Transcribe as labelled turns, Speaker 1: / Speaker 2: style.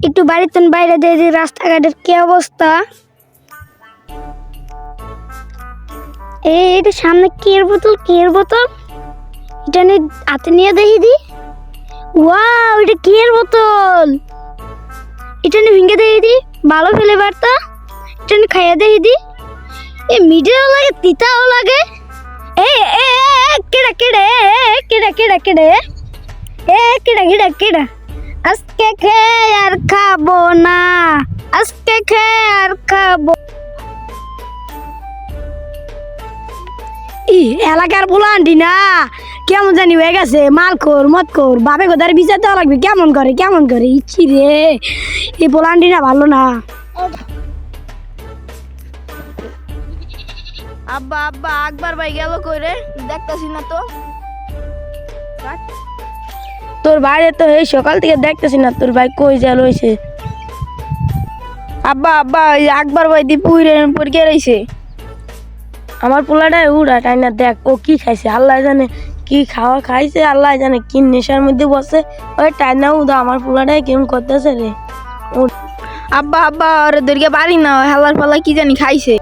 Speaker 1: একটু বাড়িতে বাইরে দিয়ে যে রাস্তাঘাটের কি অবস্থা। এটা সামনে কের বোতল এটা নিয়ে হাতে নিয়ে দেখি দি। ওয়াও, এটা কের বোতল, এটা নিয়ে ভেঙে দেখি দি। ভালো ফ্লেভারটা, এটা নিয়ে খাইয়ে দেখি দি। মিডিয়াও লাগে, তিতাও লাগে। এ এ কেডা কেডা কেডা কেডা কেডা কেডা কেডা কেডা আজকে খেয়ে আর খাবো না, আজকে খেয়ে আর খাবো। এলাকার পোলান্ডি না কেমন জানি হয়ে গেছে, মালখোর মদখোর, বাপে কোথায় বিচার দেওয়া লাগবে। কেমন করে ইচ্ছি রে, এই পোলান্ডি না ভালো না।
Speaker 2: আব্বা আব্বা আকবর ভাই গেল কই রে, দেখতাছি না তো।
Speaker 3: তোর বাইরে তো এই সকাল থেকে দেখতেছি না, তোর ভাই কই যা লইছে। আব্বা আব্বা ওই আকবর ভাই পুইরে পড়ে রইছে। আমার পোলাটাই উড়া তাই না, দেখ ও কি খাইছে আল্লাহ জানে, কি খাওয়া খাইছে আল্লাহ জানে, কি নেশার মধ্যে বসে ওই টাইনা উদা। আমার পোলাটাই কেমন করতেছে রে।
Speaker 2: আব্বা আব্বা ওরে দূরকে বাড়ি না, হালার পালা কি জানি খাইছে।